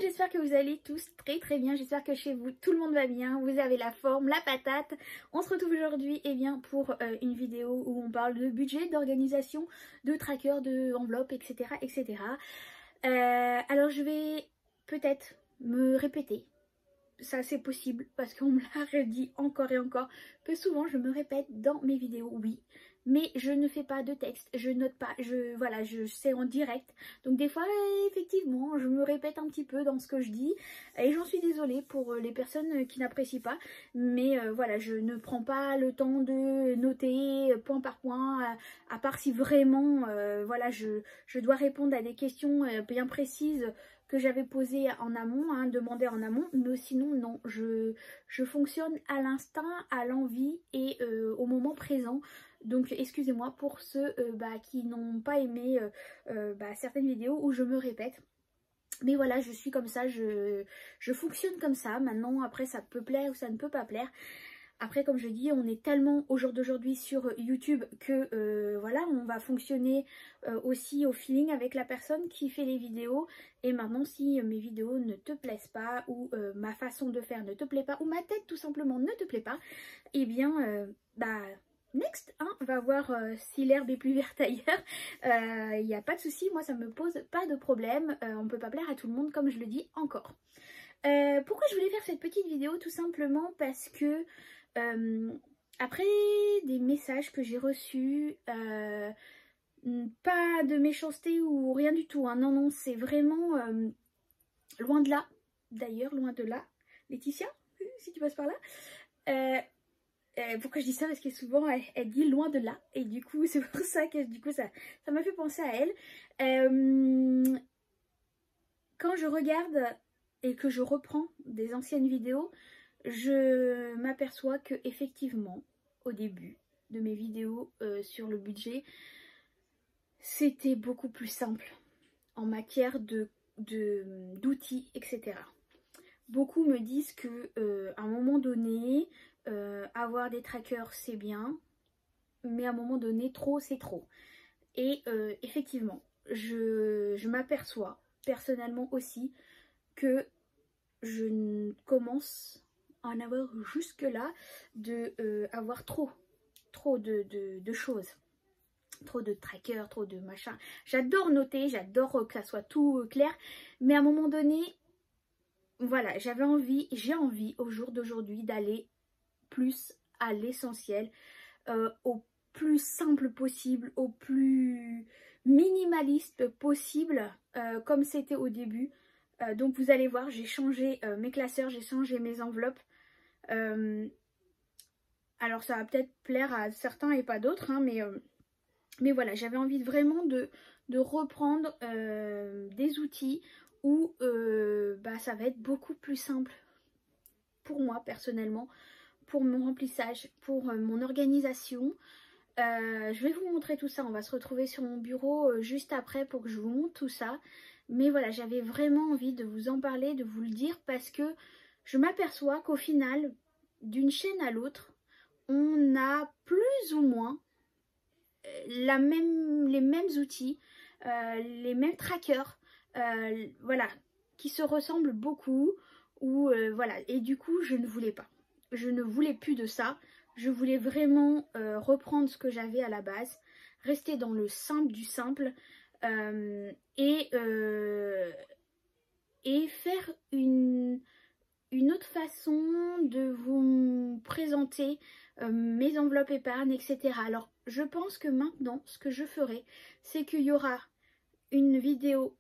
j'espère que vous allez tous très bien, j'espère que chez vous tout le monde va bien, vous avez la forme, la patate. On se retrouve aujourd'hui pour une vidéo où on parle de budget, d'organisation, de tracker, de enveloppe, etc. etc. Alors je vais peut-être me répéter, ça c'est possible parce qu'on me l'a redit encore et encore, que souvent je me répète dans mes vidéos, oui. Mais je ne fais pas de texte, je note pas, je sais en direct. Donc des fois, effectivement, je me répète un petit peu dans ce que je dis. Et j'en suis désolée pour les personnes qui n'apprécient pas. Mais voilà, je ne prends pas le temps de noter point par point. À part si vraiment, voilà, je dois répondre à des questions bien précises que j'avais posées en amont, hein, demandées en amont. Mais sinon, non, je fonctionne à l'instinct, à l'envie et au moment présent. Donc excusez-moi pour ceux qui n'ont pas aimé certaines vidéos où je me répète. Mais voilà, je suis comme ça, je fonctionne comme ça. Maintenant, après, ça peut plaire ou ça ne peut pas plaire. Après, comme je dis, on est tellement au jour d'aujourd'hui sur YouTube que voilà, on va fonctionner aussi au feeling avec la personne qui fait les vidéos. Et maintenant, si mes vidéos ne te plaisent pas ou ma façon de faire ne te plaît pas ou ma tête tout simplement ne te plaît pas, eh bien, next, hein, on va voir si l'herbe est plus verte ailleurs. Il n'y a pas de souci, moi ça me pose pas de problème. On ne peut pas plaire à tout le monde comme je le dis encore. Pourquoi je voulais faire cette petite vidéo? Tout simplement parce que après des messages que j'ai reçus, pas de méchanceté ou rien du tout, hein, non non, c'est vraiment loin de là, d'ailleurs loin de là, Laetitia, si tu passes par là. Pourquoi je dis ça? Parce que souvent elle dit loin de là, et du coup c'est pour ça que du coup ça m'a fait penser à elle. Quand je regarde et que je reprends des anciennes vidéos, je m'aperçois que effectivement au début de mes vidéos sur le budget, c'était beaucoup plus simple en matière d'outils, etc. Beaucoup me disent que à un moment donné, avoir des trackers c'est bien, mais à un moment donné trop c'est trop. Et effectivement, je m'aperçois personnellement aussi que je commence à en avoir jusque là de avoir trop de choses, trop de trackers, trop de machin. J'adore noter, j'adore que ça soit tout clair, mais à un moment donné, voilà, j'ai envie au jour d'aujourd'hui d'aller plus à l'essentiel, au plus simple possible, au plus minimaliste possible, comme c'était au début. Donc vous allez voir, j'ai changé mes classeurs, j'ai changé mes enveloppes. Alors ça va peut-être plaire à certains et pas d'autres, hein, mais voilà, j'avais envie vraiment de reprendre des outils où ça va être beaucoup plus simple pour moi personnellement, pour mon remplissage, pour mon organisation. Je vais vous montrer tout ça, on va se retrouver sur mon bureau juste après pour que je vous montre tout ça. Mais voilà, j'avais vraiment envie de vous en parler, de vous le dire, parce que je m'aperçois qu'au final, d'une chaîne à l'autre, on a plus ou moins les mêmes outils, les mêmes trackers, voilà, qui se ressemblent beaucoup, ou voilà. Et du coup, je ne voulais pas. Je ne voulais plus de ça. Je voulais vraiment reprendre ce que j'avais à la base, rester dans le simple du simple, et faire une autre façon de vous présenter mes enveloppes épargne, etc. Alors, je pense que maintenant, ce que je ferai, c'est qu'il y aura une vidéo,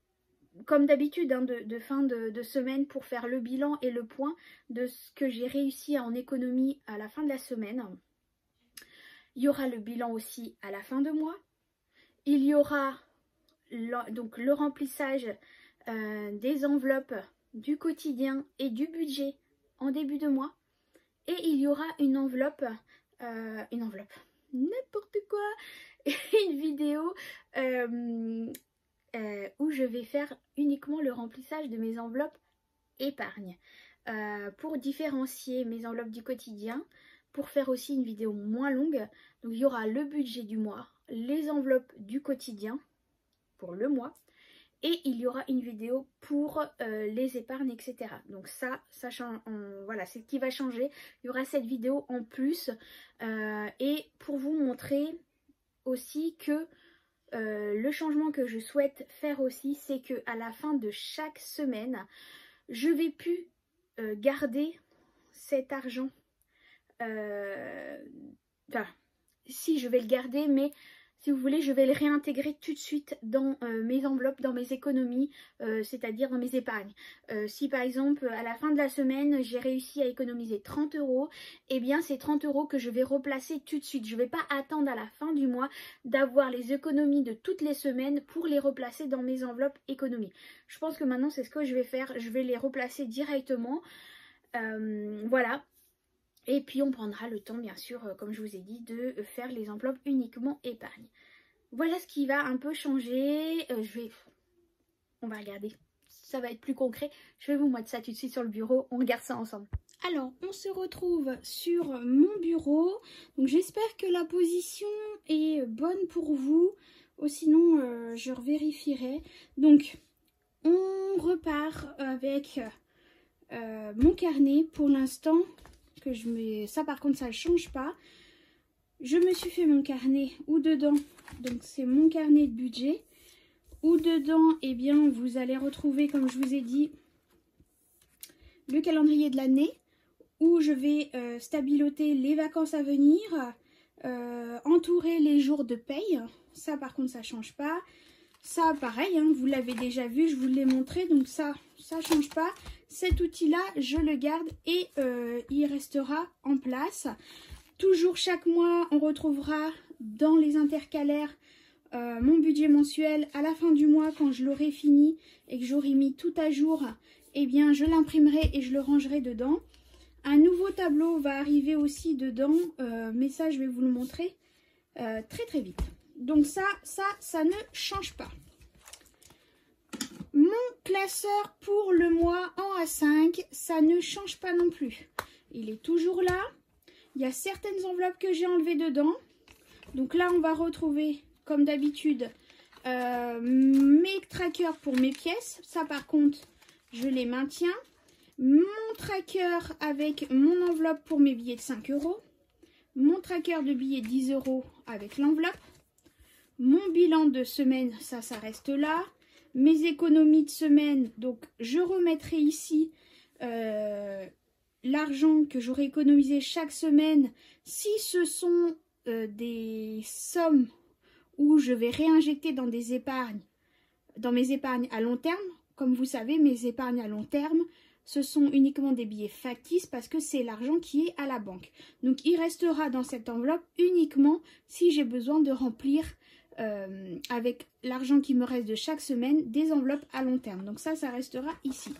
comme d'habitude, hein, de fin de semaine pour faire le bilan et le point de ce que j'ai réussi en économie à la fin de la semaine. Il y aura le bilan aussi à la fin de mois. Il y aura donc le remplissage des enveloppes du quotidien et du budget en début de mois. Et il y aura une enveloppe, n'importe quoi, une vidéo où je vais faire uniquement le remplissage de mes enveloppes épargne, pour différencier mes enveloppes du quotidien, pour faire aussi une vidéo moins longue. Donc il y aura le budget du mois, les enveloppes du quotidien pour le mois, et il y aura une vidéo pour les épargnes, etc. Donc ça change, voilà, c'est ce qui va changer. Il y aura cette vidéo en plus et pour vous montrer aussi que le changement que je souhaite faire aussi, c'est que à la fin de chaque semaine, je vais plus garder cet argent. Enfin, si, je vais le garder, mais si vous voulez, je vais le réintégrer tout de suite dans mes enveloppes, dans mes économies, c'est-à-dire dans mes épargnes. Si par exemple, à la fin de la semaine, j'ai réussi à économiser 30 €, eh bien c'est 30 € que je vais replacer tout de suite. Je ne vais pas attendre à la fin du mois d'avoir les économies de toutes les semaines pour les replacer dans mes enveloppes économies. Je pense que maintenant, c'est ce que je vais faire. Je vais les replacer directement. Voilà. Et puis on prendra le temps, bien sûr, comme je vous ai dit, de faire les enveloppes uniquement épargne. Voilà ce qui va un peu changer. On va regarder. Ça va être plus concret. Je vais vous mettre ça tout de suite sur le bureau. On regarde ça ensemble. Alors, on se retrouve sur mon bureau. Donc j'espère que la position est bonne pour vous. Ou sinon, je revérifierai. Donc, on repart avec mon carnet pour l'instant. Ça par contre ça ne change pas. Je me suis fait mon carnet où dedans, donc c'est mon carnet de budget, où dedans eh bien vous allez retrouver, comme je vous ai dit, le calendrier de l'année, où je vais stabiloter les vacances à venir, entourer les jours de paye. Ça par contre ça ne change pas. Ça pareil, hein, vous l'avez déjà vu, je vous l'ai montré, donc ça ne change pas. Cet outil-là, je le garde et il restera en place. Toujours chaque mois, on retrouvera dans les intercalaires mon budget mensuel. À la fin du mois, quand je l'aurai fini et que j'aurai mis tout à jour, eh bien, je l'imprimerai et je le rangerai dedans. Un nouveau tableau va arriver aussi dedans, mais ça, je vais vous le montrer très vite. Donc ça ne change pas. Mon classeur pour le mois en A5, ça ne change pas non plus. Il est toujours là. Il y a certaines enveloppes que j'ai enlevées dedans. Donc là, on va retrouver, comme d'habitude, mes trackers pour mes pièces. Ça, par contre, je les maintiens. Mon tracker avec mon enveloppe pour mes billets de 5 €. Mon tracker de billets de 10 € avec l'enveloppe. Mon bilan de semaine, ça reste là. Mes économies de semaine, donc je remettrai ici l'argent que j'aurai économisé chaque semaine. Si ce sont des sommes où je vais réinjecter dans des épargnes, dans mes épargnes à long terme, comme vous savez, mes épargnes à long terme, ce sont uniquement des billets factices parce que c'est l'argent qui est à la banque. Donc il restera dans cette enveloppe uniquement si j'ai besoin de remplir avec l'argent qui me reste de chaque semaine des enveloppes à long terme. Donc ça restera ici.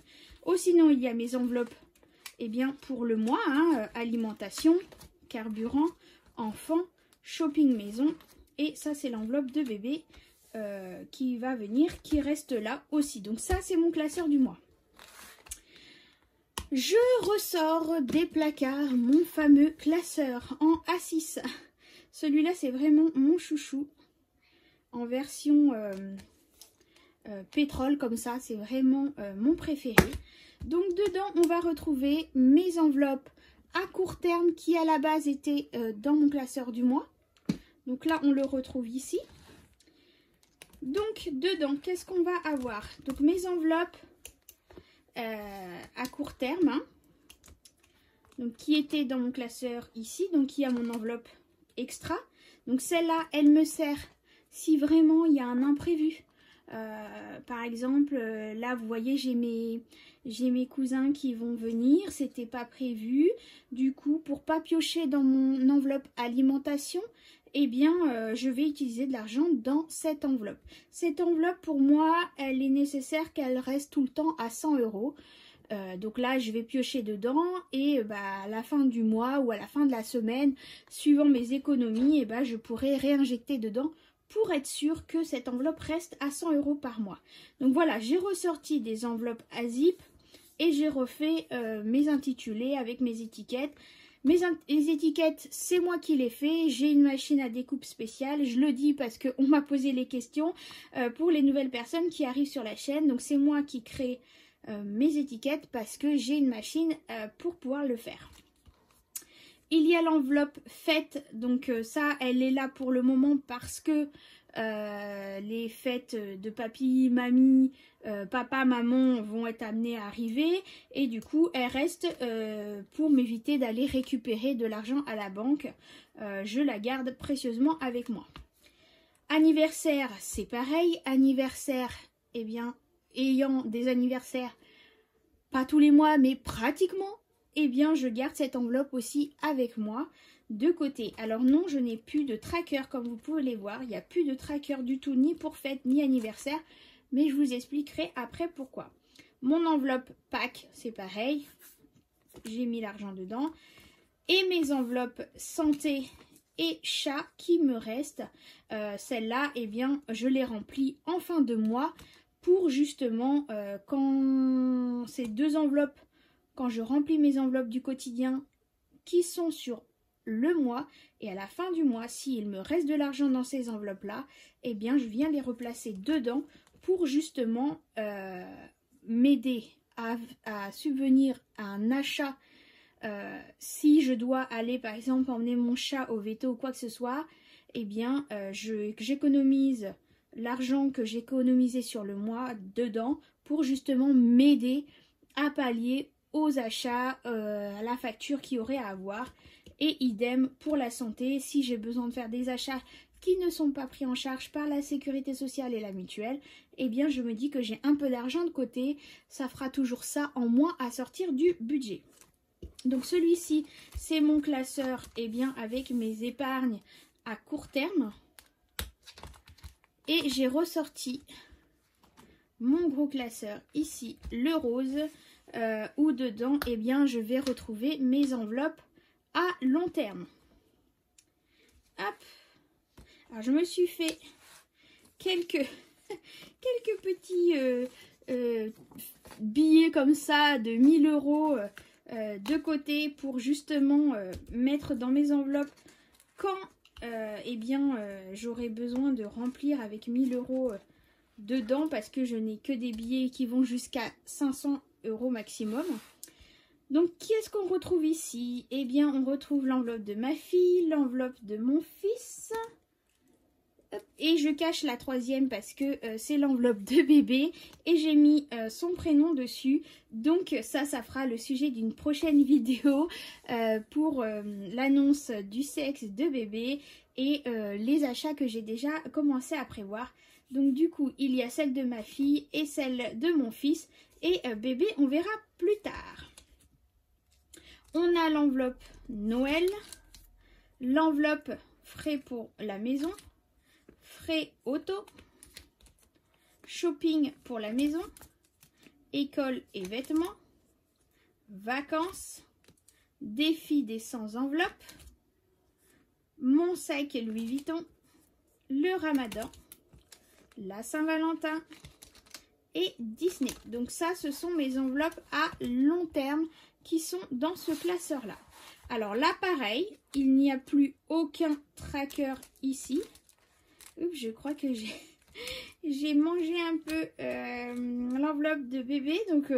Ou sinon il y a mes enveloppes pour le mois, hein, alimentation, carburant, enfant, shopping maison. Et ça c'est l'enveloppe de bébé qui va venir, qui reste là aussi. Donc ça c'est mon classeur du mois. Je ressors des placards mon fameux classeur en A6. Celui-là c'est vraiment mon chouchou. En version pétrole comme ça, c'est vraiment mon préféré. Donc dedans, on va retrouver mes enveloppes à court terme qui à la base étaient dans mon classeur du mois. Donc là, on le retrouve ici. Donc dedans, qu'est-ce qu'on va avoir? Donc mes enveloppes à court terme, hein, donc qui étaient dans mon classeur ici. Donc il y a mon enveloppe extra. Donc celle-là, elle me sert si vraiment il y a un imprévu. Par exemple, là vous voyez j'ai mes cousins qui vont venir, c'était pas prévu. Du coup, pour pas piocher dans mon enveloppe alimentation, eh bien je vais utiliser de l'argent dans cette enveloppe. Cette enveloppe pour moi, elle est nécessaire qu'elle reste tout le temps à 100 €. Donc là je vais piocher dedans et à la fin du mois ou à la fin de la semaine, suivant mes économies, je pourrai réinjecter dedans pour être sûr que cette enveloppe reste à 100 € par mois. Donc voilà, j'ai ressorti des enveloppes à zip et j'ai refait mes intitulés avec mes étiquettes. Les étiquettes, c'est moi qui les fais. J'ai une machine à découpe spéciale. Je le dis parce qu'on m'a posé les questions pour les nouvelles personnes qui arrivent sur la chaîne. Donc c'est moi qui crée mes étiquettes parce que j'ai une machine pour pouvoir le faire. Il y a l'enveloppe faite. Donc ça, elle est là pour le moment parce que les fêtes de papy, mamie, papa, maman vont être amenées à arriver et du coup elle reste pour m'éviter d'aller récupérer de l'argent à la banque. Je la garde précieusement avec moi. Anniversaire, c'est pareil. Anniversaire, eh bien, ayant des anniversaires, pas tous les mois mais pratiquement, eh bien je garde cette enveloppe aussi avec moi de côté. Alors non, je n'ai plus de tracker comme vous pouvez les voir. Il n'y a plus de tracker du tout, ni pour fête, ni anniversaire. Mais je vous expliquerai après pourquoi. Mon enveloppe Pâques, c'est pareil. J'ai mis l'argent dedans. Et mes enveloppes santé et chat qui me restent. Celles-là, eh bien, je les remplis en fin de mois pour justement, quand ces deux enveloppes, quand je remplis mes enveloppes du quotidien qui sont sur le mois et à la fin du mois, s'il me reste de l'argent dans ces enveloppes-là, eh bien, je viens les replacer dedans pour justement m'aider à subvenir à un achat. Si je dois aller, par exemple, emmener mon chat au veto ou quoi que ce soit, eh bien, j'économise l'argent que j'ai économisé sur le mois dedans pour justement m'aider à pallier aux achats, à la facture qu'il y aurait à avoir. Et idem pour la santé, si j'ai besoin de faire des achats qui ne sont pas pris en charge par la sécurité sociale et la mutuelle, eh bien je me dis que j'ai un peu d'argent de côté, ça fera toujours ça en moins à sortir du budget. Donc celui-ci, c'est mon classeur, eh bien avec mes épargnes à court terme. Et j'ai ressorti mon gros classeur ici, le rose, où dedans, eh bien je vais retrouver mes enveloppes à long terme. Hop. Alors je me suis fait quelques petits billets comme ça de 1000 € de côté pour justement mettre dans mes enveloppes quand eh bien j'aurai besoin de remplir avec 1000 € dedans parce que je n'ai que des billets qui vont jusqu'à 500 € maximum. Donc, qui est-ce qu'on retrouve ici? Eh bien, on retrouve l'enveloppe de ma fille, l'enveloppe de mon fils. Et je cache la troisième parce que c'est l'enveloppe de bébé. Et j'ai mis son prénom dessus. Donc, ça fera le sujet d'une prochaine vidéo pour l'annonce du sexe de bébé et les achats que j'ai déjà commencé à prévoir. Donc, du coup, il y a celle de ma fille et celle de mon fils. Et bébé, on verra plus tard. On a l'enveloppe Noël, l'enveloppe frais pour la maison, frais auto, shopping pour la maison, école et vêtements, vacances, défi des 100 enveloppes, mon sac Louis Vuitton, le Ramadan, la Saint-Valentin et Disney. Donc ça, ce sont mes enveloppes à long terme qui sont dans ce classeur-là. Alors là, pareil, il n'y a plus aucun tracker ici. Oups, je crois que j'ai mangé un peu l'enveloppe de bébé. Donc,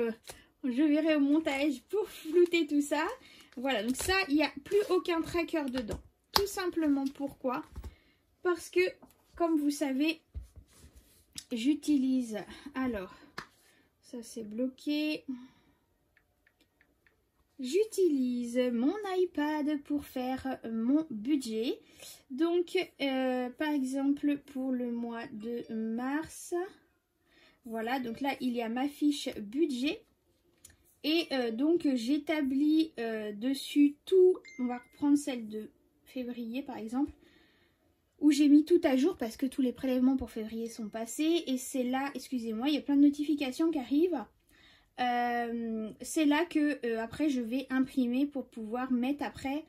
je verrai au montage pour flouter tout ça. Voilà, donc ça, il n'y a plus aucun tracker dedans. Tout simplement pourquoi? Parce que, comme vous savez, j'utilise... Alors, ça c'est bloqué... J'utilise mon iPad pour faire mon budget. Donc, par exemple, pour le mois de mars, voilà, donc là, il y a ma fiche budget. Et donc, j'établis dessus tout. On va reprendre celle de février, par exemple, où j'ai mis tout à jour parce que tous les prélèvements pour février sont passés. Et c'est là, excusez-moi, il y a plein de notifications qui arrivent. C'est là que après je vais imprimer pour pouvoir mettre après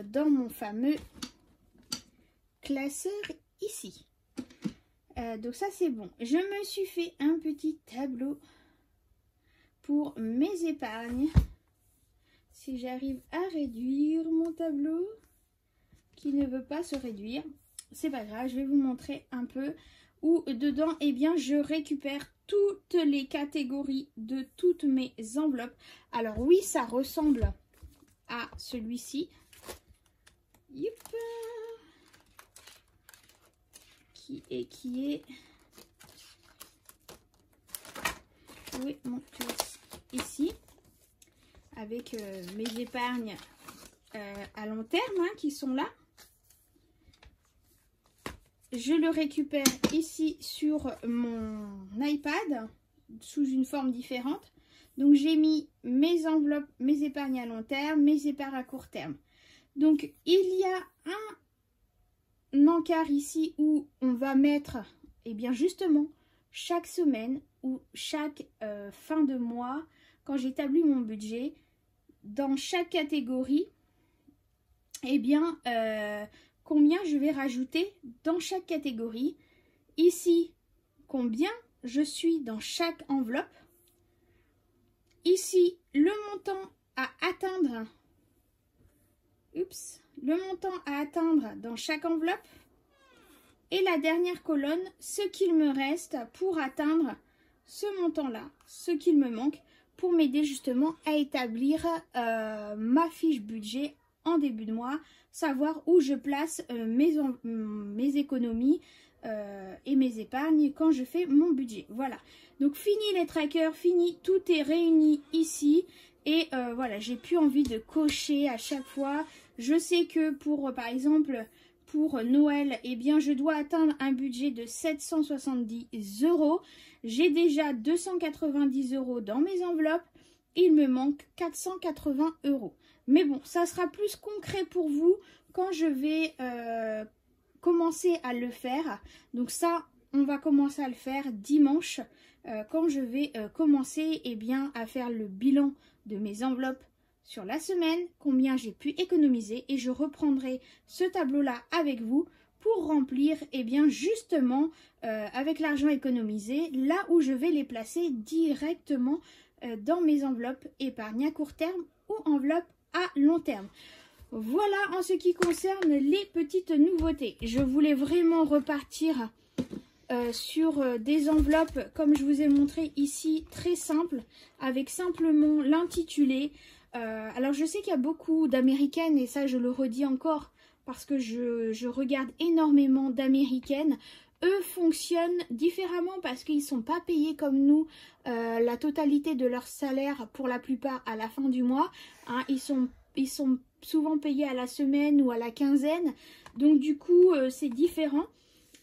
dans mon fameux classeur ici. Donc ça c'est bon. Je me suis fait un petit tableau pour mes épargnes. si j'arrive à réduire mon tableau qui ne veut pas se réduire. C'est pas grave, je vais vous montrer un peu où dedans, eh bien, je récupère toutes les catégories de toutes mes enveloppes. Alors oui, ça ressemble à celui-ci. Qui est oui, mon classe ici avec mes épargnes à long terme hein, qui sont là. Je le récupère ici sur mon iPad sous une forme différente. Donc j'ai mis mes enveloppes, mes épargnes à long terme, mes épargnes à court terme. Donc il y a un encart ici où on va mettre, eh bien justement, chaque semaine ou chaque fin de mois, quand j'établis mon budget, dans chaque catégorie, eh bien, combien je vais rajouter dans chaque catégorie. Ici, combien je suis dans chaque enveloppe. Ici, le montant à atteindre. Le montant à atteindre dans chaque enveloppe. Et la dernière colonne, ce qu'il me reste pour atteindre ce montant-là, ce qu'il me manque, pour m'aider justement à établir ma fiche budget en début de mois, savoir où je place mes économies et mes épargnes quand je fais mon budget. Voilà, donc fini les trackers, fini, tout est réuni ici. Et voilà, j'ai plus envie de cocher à chaque fois. Je sais que pour, par exemple, pour Noël, eh bien, je dois atteindre un budget de 770 €. J'ai déjà 290 € dans mes enveloppes. Il me manque 480 €. Mais bon, ça sera plus concret pour vous quand je vais commencer à le faire. Donc ça, on va commencer à le faire dimanche. Quand je vais commencer eh bien, à faire le bilan de mes enveloppes sur la semaine, combien j'ai pu économiser, et je reprendrai ce tableau-là avec vous pour remplir eh bien, justement avec l'argent économisé, là où je vais les placer directement dans mes enveloppes épargne à court terme ou enveloppes à long terme. Voilà en ce qui concerne les petites nouveautés. Je voulais vraiment repartir sur des enveloppes comme je vous ai montré ici, très simples, avec simplement l'intitulé. Alors je sais qu'il y a beaucoup d'américaines, et ça je le redis encore parce que je regarde énormément d'américaines. Eux fonctionnent différemment parce qu'ils ne sont pas payés comme nous la totalité de leur salaire pour la plupart à la fin du mois. Hein, ils sont souvent payés à la semaine ou à la quinzaine. Donc du coup c'est différent.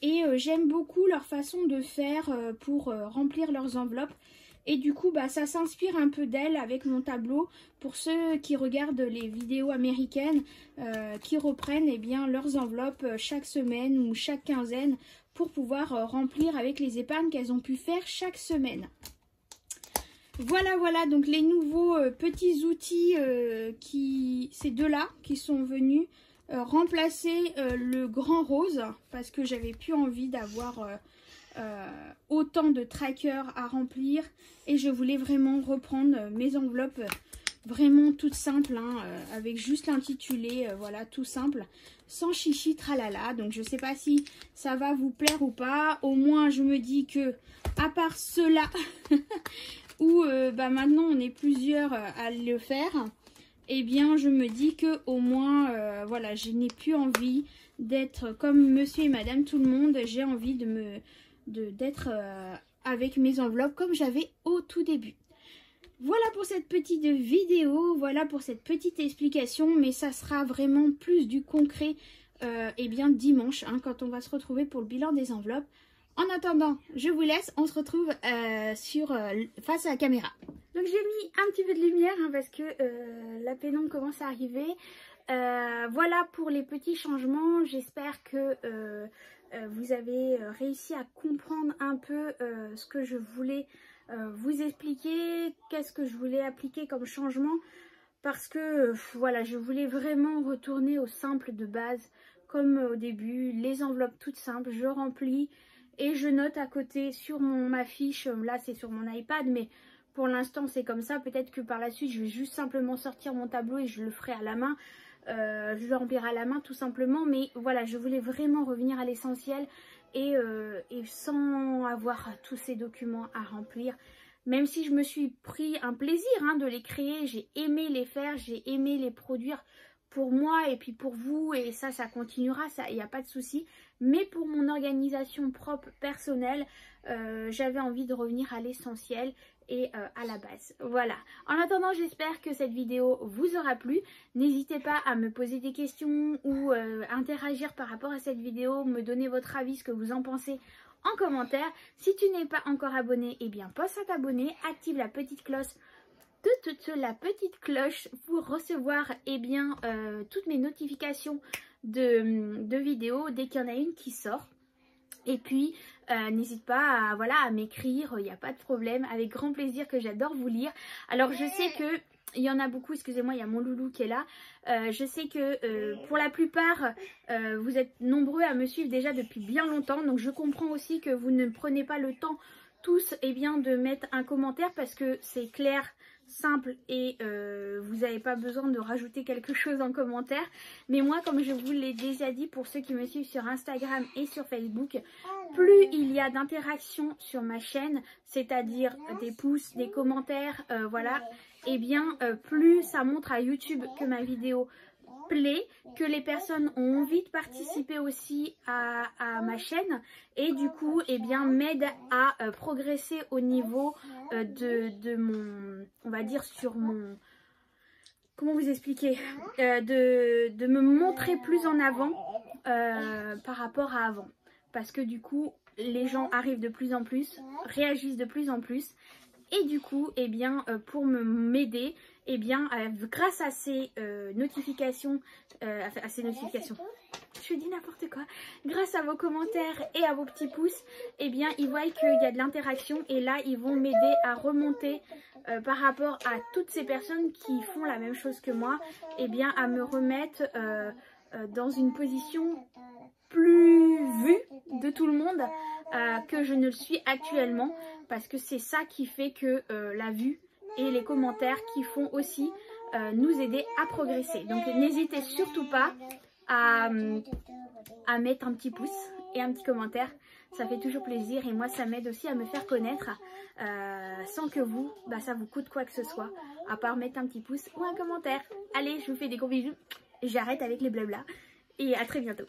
Et j'aime beaucoup leur façon de faire pour remplir leurs enveloppes. Et du coup, bah, ça s'inspire un peu d'elle avec mon tableau pour ceux qui regardent les vidéos américaines, qui reprennent eh bien, leurs enveloppes chaque semaine ou chaque quinzaine pour pouvoir remplir avec les épargnes qu'elles ont pu faire chaque semaine. Voilà, voilà, donc les nouveaux petits outils, ces deux-là qui sont venus remplacer le grand rose parce que j'avais plus envie d'avoir autant de trackers à remplir et je voulais vraiment reprendre mes enveloppes vraiment toutes simples hein, avec juste l'intitulé, voilà, tout simple, sans chichi tralala. Donc je sais pas si ça va vous plaire ou pas. Au moins je me dis que à part cela où bah, maintenant on est plusieurs à le faire, eh bien je me dis que au moins voilà, je n'ai plus envie d'être comme monsieur et madame tout le monde. J'ai envie d'être avec mes enveloppes comme j'avais au tout début. Voilà pour cette petite vidéo, voilà pour cette petite explication, mais ça sera vraiment plus du concret eh bien dimanche hein, quand on va se retrouver pour le bilan des enveloppes. En attendant, je vous laisse, on se retrouve face à la caméra. Donc j'ai mis un petit peu de lumière hein, parce que la pénombre commence à arriver. Voilà pour les petits changements, j'espère que vous avez réussi à comprendre un peu ce que je voulais vous expliquer, qu'est-ce que je voulais appliquer comme changement, parce que voilà, je voulais vraiment retourner au simple de base, comme au début, les enveloppes toutes simples, je remplis et je note à côté sur ma fiche, là c'est sur mon iPad, mais Pour l'instant c'est comme ça, peut-être que par la suite je vais juste simplement sortir mon tableau et je le ferai à la main. Je le remplirai à la main tout simplement, mais voilà, je voulais vraiment revenir à l'essentiel et sans avoir tous ces documents à remplir. Même si je me suis pris un plaisir de les créer, j'ai aimé les faire, j'ai aimé les produire pour moi et puis pour vous, et ça continuera, il n'y a pas de souci. Mais pour mon organisation propre, personnelle, j'avais envie de revenir à l'essentiel et à la base. Voilà. En attendant, j'espère que cette vidéo vous aura plu. N'hésitez pas à me poser des questions ou interagir par rapport à cette vidéo, me donner votre avis, ce que vous en pensez en commentaire. Si tu n'es pas encore abonné, eh bien pense à t'abonner, active la petite cloche pour recevoir toutes mes notifications de vidéos dès qu'il y en a une qui sort. Et puis n'hésite pas à m'écrire, il n'y a pas de problème, avec grand plaisir, que j'adore vous lire. Alors je sais que il y en a beaucoup, excusez-moi, il y a mon loulou qui est là. Je sais que pour la plupart, vous êtes nombreux à me suivre déjà depuis bien longtemps. Donc je comprends aussi que vous ne prenez pas le temps tous de mettre un commentaire, parce que c'est clair, simple et vous n'avez pas besoin de rajouter quelque chose en commentaire. Mais moi, comme je vous l'ai déjà dit, pour ceux qui me suivent sur Instagram et sur Facebook, plus il y a d'interactions sur ma chaîne, c'est-à-dire des pouces, des commentaires, plus ça montre à YouTube que ma vidéo plaît, que les personnes ont envie de participer aussi à ma chaîne, et du coup m'aide à progresser au niveau de mon, on va dire, sur mon, comment vous expliquer, de me montrer plus en avant par rapport à avant, parce que du coup les gens arrivent de plus en plus, réagissent de plus en plus, et du coup pour m'aider, grâce à ces notifications, je dis n'importe quoi, grâce à vos commentaires et à vos petits pouces, ils voient qu'il y a de l'interaction, et là ils vont m'aider à remonter par rapport à toutes ces personnes qui font la même chose que moi, à me remettre dans une position plus vue de tout le monde que je ne le suis actuellement, parce que c'est ça qui fait que la vue et les commentaires qui font aussi nous aider à progresser. Donc n'hésitez surtout pas à mettre un petit pouce et un petit commentaire, ça fait toujours plaisir, et moi ça m'aide aussi à me faire connaître sans que vous, ça vous coûte quoi que ce soit, à part mettre un petit pouce ou un commentaire. Allez, je vous fais des gros bisous, j'arrête avec les blabla et à très bientôt.